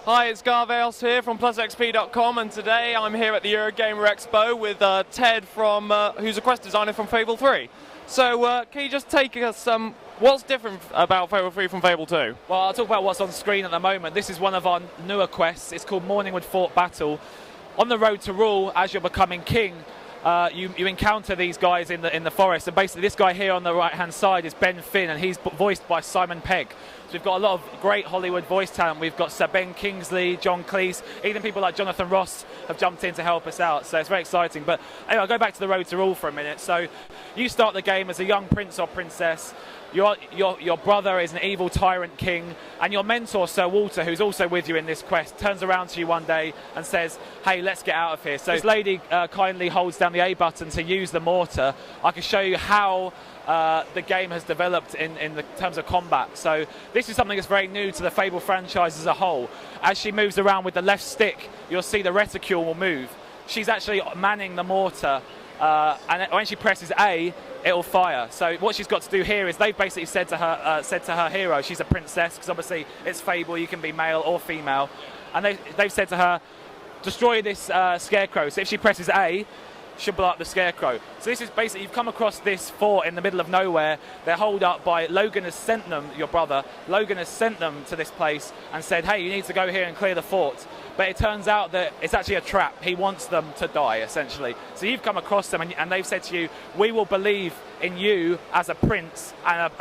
Hi, it's Garvales here from Plusxp.com, and today I'm here at the Eurogamer Expo with Ted, who's a quest designer from Fable 3. So, can you just take us what's different about Fable 3 from Fable 2? Well, I'll talk about what's on screen at the moment. This is one of our newer quests. It's called Morningwood Fort Battle. On the road to rule, as you're becoming king, you encounter these guys in the forest, and basically this guy here on the right hand side is Ben Finn, and he's voiced by Simon Pegg. So we've got a lot of great Hollywood voice talent. We've got Sir Ben Kingsley, John Cleese, even people like Jonathan Ross have jumped in to help us out, so it's very exciting. But anyway, I'll go back to the road to rule for a minute. So you start the game as a young prince or princess. Your brother is an evil tyrant king, and your mentor, Sir Walter, who's also with you in this quest, turns around to you one day and says, hey, let's get out of here. So this lady kindly holds down the A button to use the mortar. I can show you how the game has developed in the terms of combat. So this is something that's very new to the Fable franchise as a whole. As she moves around with the left stick, you'll see the reticule will move. She's actually manning the mortar, and when she presses A, it'll fire. So what she's got to do here is they've basically said to her hero, she's a princess, because obviously it's Fable, you can be male or female, and they've said to her, destroy this scarecrow. So if she presses A, she'll blow up the scarecrow. So this is basically, you've come across this fort in the middle of nowhere. They're holed up by Logan has sent them, your brother. Logan has sent them to this place and said, hey, you need to go here and clear the fort. But it turns out that it's actually a trap. He wants them to die, essentially. So you've come across them, and they've said to you, we will believe in you as a prince and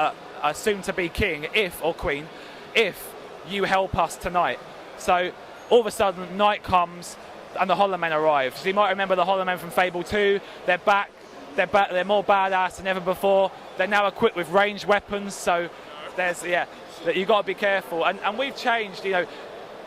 a soon-to-be king, or queen, if you help us tonight. So all of a sudden, night comes, and the Hollow Men arrive. So you might remember the Hollow Men from Fable 2. They're back. They're more badass than ever before. They're now equipped with ranged weapons. So you've got to be careful. And we've changed.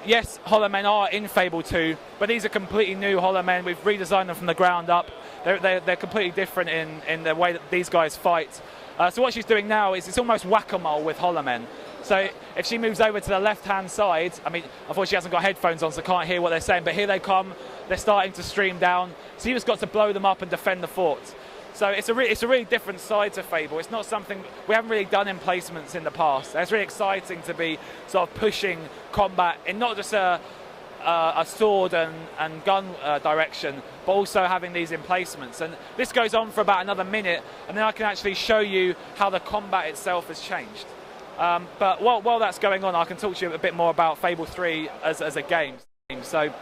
Yes, Hollow Men are in Fable 2, but these are completely new Hollow Men. We've redesigned them from the ground up. They're completely different in the way that these guys fight. So what she's doing now is it's almost whack-a-mole with Hollow Men. So if she moves over to the left-hand side, I mean, unfortunately she hasn't got headphones on, so can't hear what they're saying, but here they come, they're starting to stream down. So you've just got to blow them up and defend the fort. So it's a really different side to Fable. It's not something we haven't really done in placements in the past. It's really exciting to be sort of pushing combat in not just a sword and gun direction, but also having these emplacements. And this goes on for about another minute, and then I can actually show you how the combat itself has changed. But while that's going on, I can talk to you a bit more about Fable 3 as a game. So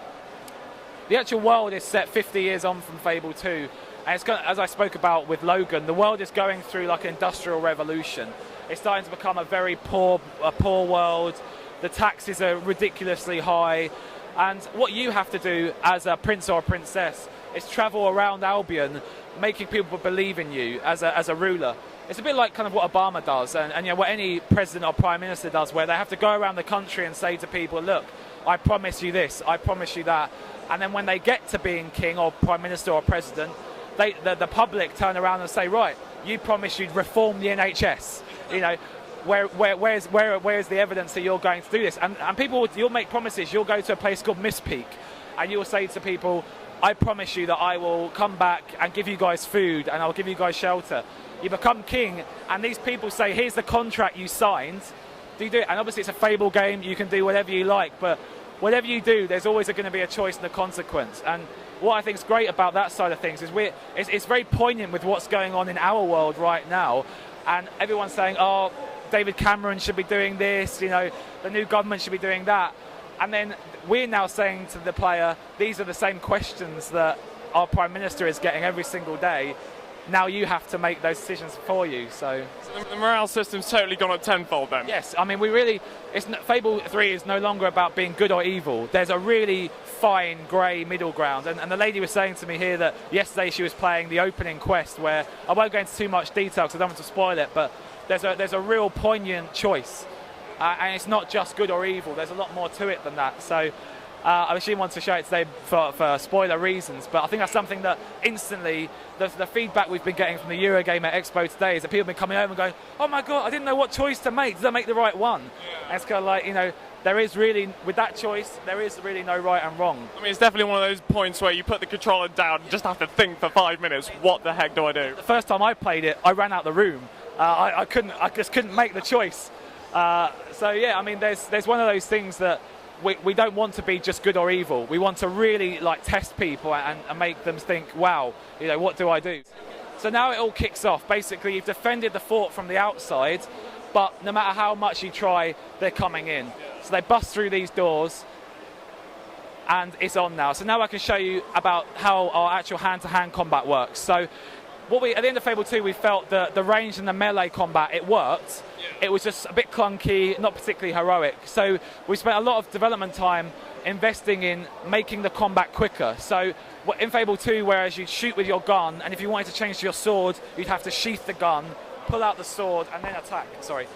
the actual world is set 50 years on from Fable 2, and it's as I spoke about with Logan, the world is going through like an industrial revolution. It's starting to become a very poor world. The taxes are ridiculously high, and what you have to do as a prince or a princess is travel around Albion, making people believe in you as a ruler. It's a bit like kind of what Obama does, and what any president or prime minister does, where they have to go around the country and say to people, look, I promise you this, I promise you that. And then when they get to being king or prime minister or president, the public turn around and say, right, you promised you'd reform the NHS. Where's the evidence that you're going to do this? And people, you'll make promises. You'll go to a place called Misspeak, and you'll say to people, I promise you that I will come back and give you guys food, and I'll give you guys shelter. You become king, and these people say, here's the contract you signed. Do you do it? And obviously it's a Fable game, you can do whatever you like, but whatever you do, there's always going to be a choice and a consequence. And what I think is great about that side of things is it's very poignant with what's going on in our world right now. And everyone's saying, oh, David Cameron should be doing this, the new government should be doing that. And then we're now saying to the player, these are the same questions that our Prime Minister is getting every single day. Now you have to make those decisions for you. So the morale system's totally gone up tenfold then? Yes, I mean, Fable 3 is no longer about being good or evil. There's a really fine grey middle ground. And the lady was saying to me here that yesterday she was playing the opening quest, where I won't go into too much detail because I don't want to spoil it, but there's a real poignant choice. And it's not just good or evil, there's a lot more to it than that. So I actually want to show it today for spoiler reasons, but I think that's something that instantly, the feedback we've been getting from the Eurogamer Expo today is that people have been coming over and going, oh my god, I didn't know what choice to make, did I make the right one? Yeah. And it's kind of like, there is really, with that choice, there is really no right and wrong. I mean, it's definitely one of those points where you put the controller down and just have to think for 5 minutes, what the heck do I do? The first time I played it, I ran out the room. I just couldn't make the choice. So yeah, I mean, there's one of those things that we don't want to be just good or evil. We want to really like test people and make them think, wow, you know, what do I do? So now it all kicks off. Basically, you've defended the fort from the outside, but no matter how much you try, they're coming in. So they bust through these doors, and it's on now. So now I can show you about how our actual hand-to-hand combat works. So at the end of Fable 2, we felt that the range and the melee combat, it worked. It was just a bit clunky, not particularly heroic. So we spent a lot of development time investing in making the combat quicker. So in Fable 2, whereas you'd shoot with your gun, and if you wanted to change to your sword, you'd have to sheath the gun, pull out the sword, and then attack. Sorry.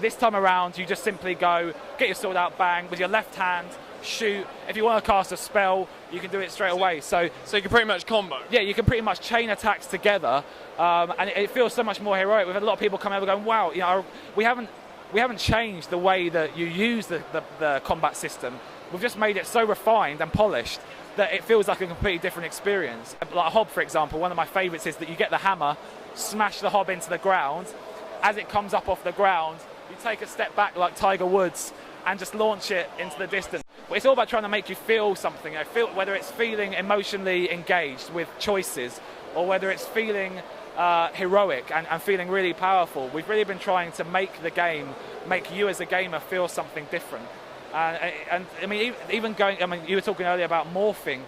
This time around, you just simply go, get your sword out, bang, with your left hand, shoot. If you want to cast a spell, you can do it straight away. So you can pretty much combo. Yeah, you can pretty much chain attacks together, and it feels so much more heroic. We've had a lot of people come over going, wow, you know, we haven't changed the way that you use the combat system. We've just made it so refined and polished that it feels like a completely different experience. Like a hob, for example, one of my favourites is that you get the hammer, smash the hob into the ground. As it comes up off the ground, you take a step back like Tiger Woods and just launch it into the distance. But it's all about trying to make you feel something, you know, whether it's feeling emotionally engaged with choices or whether it's feeling heroic and feeling really powerful. We've really been trying to make the game, make you as a gamer feel something different. And I mean, even you were talking earlier about morphing.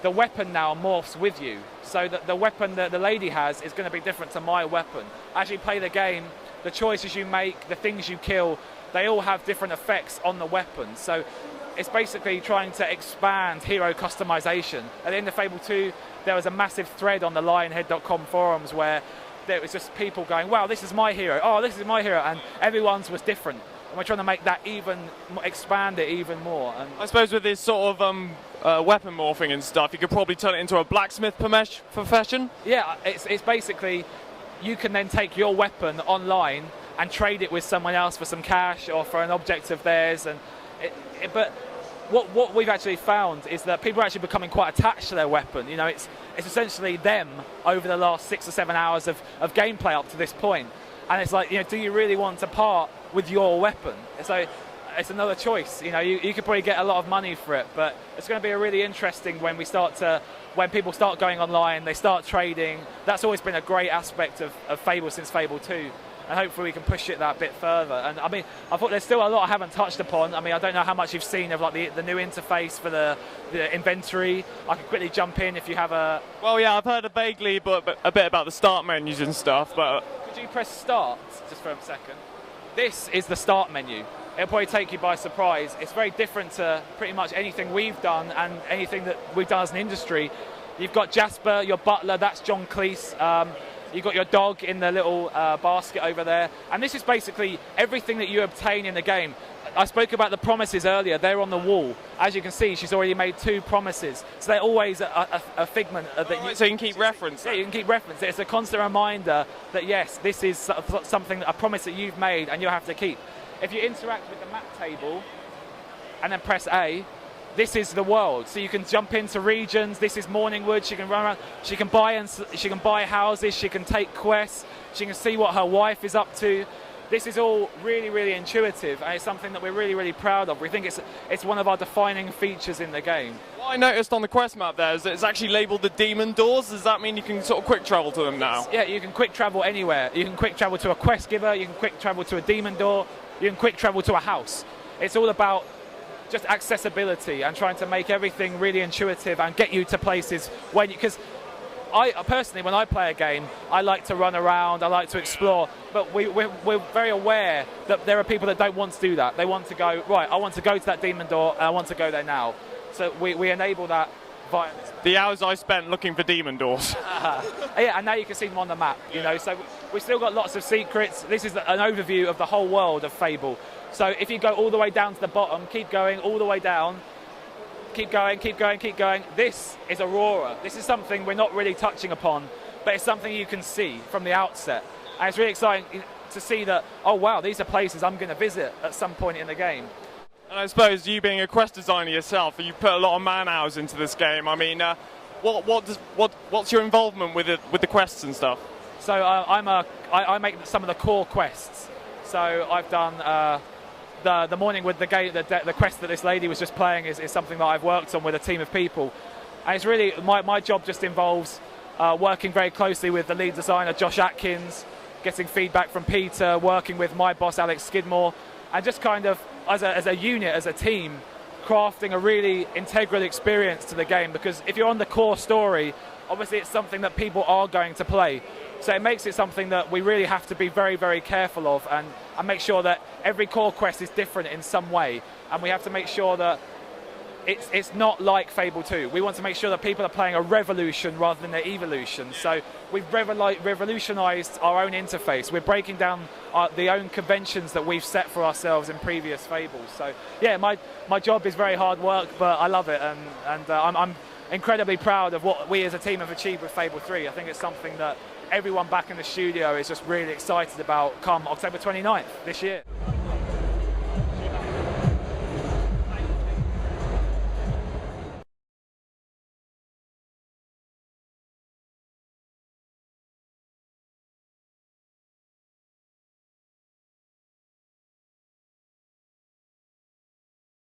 The weapon now morphs with you. So that the weapon that the lady has is going to be different to my weapon. As you play the game, the choices you make, the things you kill, they all have different effects on the weapon. So it's basically trying to expand hero customization. At the end of Fable 2, there was a massive thread on the lionhead.com forums where there was just people going, wow, this is my hero. Oh, this is my hero. And everyone's was different. And we're trying to make that expand it even more. And I suppose with this sort of weapon morphing and stuff, you could probably turn it into a blacksmith profession. Yeah, it's basically, you can then take your weapon online and trade it with someone else for some cash or for an object of theirs. But what we've actually found is that people are actually becoming quite attached to their weapon. You know, it's essentially them over the last 6 or 7 hours of gameplay up to this point. And it's like, you know, do you really want to part with your weapon? So it's another choice. You know, you could probably get a lot of money for it, but it's going to be a really interesting when people start going online, they start trading. That's always been a great aspect of Fable since Fable 2. And hopefully we can push it that bit further. And I mean, I thought there's still a lot I haven't touched upon. I mean, I don't know how much you've seen of like the new interface for the inventory. I could quickly jump in if you have a... Well, yeah, I've heard vaguely, but a bit about the start menus and stuff. But could you press start just for a second? This is the start menu. It'll probably take you by surprise. It's very different to pretty much anything we've done and anything that we've done as an industry. You've got Jasper, your butler, that's John Cleese. You've got your dog in the little basket over there. And this is basically everything that you obtain in the game. I spoke about the promises earlier. They're on the wall. As you can see, she's already made 2 promises. So they're always a figment. So you can keep reference. Yeah, you can keep reference. It's a constant reminder that, yes, this is something, a promise that you've made and you'll have to keep. If you interact with the map table and then press A, this is the world. So you can jump into regions. This is Morningwood. She can run around. She can buy houses. She can take quests. She can see what her wife is up to. This is all really, really intuitive, and it's something that we're really, really proud of. We think it's one of our defining features in the game. What I noticed on the quest map there is that it's actually labelled the demon doors. Does that mean you can sort of quick travel to them now? Yeah, you can quick travel anywhere. You can quick travel to a quest giver. You can quick travel to a demon door. You can quick travel to a house. It's all about just accessibility and trying to make everything really intuitive and get you to places because I personally, when I play a game, I like to run around, I like to explore, but we're very aware that there are people that don't want to do that. They want to go, right, I want to go to that demon door and I want to go there now. So we enable that via this. The hours I spent looking for demon doors. Yeah, and now you can see them on the map, you know, so we've still got lots of secrets. This is an overview of the whole world of Fable. So if you go all the way down to the bottom, keep going all the way down, keep going, keep going, keep going. This is Aurora. This is something we're not really touching upon, but it's something you can see from the outset. And it's really exciting to see that, oh wow, these are places I'm going to visit at some point in the game. And I suppose you being a quest designer yourself, you put a lot of man hours into this game. I mean, what's your involvement with the quests and stuff? So I make some of the core quests. So I've done the morning with the quest that this lady was just playing is something that I've worked on with a team of people, and it's really my job just involves working very closely with the lead designer Josh Atkins, getting feedback from Peter, working with my boss Alex Skidmore, and just kind of as a unit, as a team, crafting a really integral experience to the game. Because if you're on the core story, obviously it's something that people are going to play. So it makes it something that we really have to be very, very careful of, and make sure that every core quest is different in some way. And we have to make sure that it's not like Fable 2. We want to make sure that people are playing a revolution rather than an evolution. So we've revolutionized our own interface. We're breaking down the own conventions that we've set for ourselves in previous Fables. So yeah, my job is very hard work, but I love it, and I'm incredibly proud of what we as a team have achieved with Fable 3. I think it's something that everyone back in the studio is just really excited about come October 29th this year.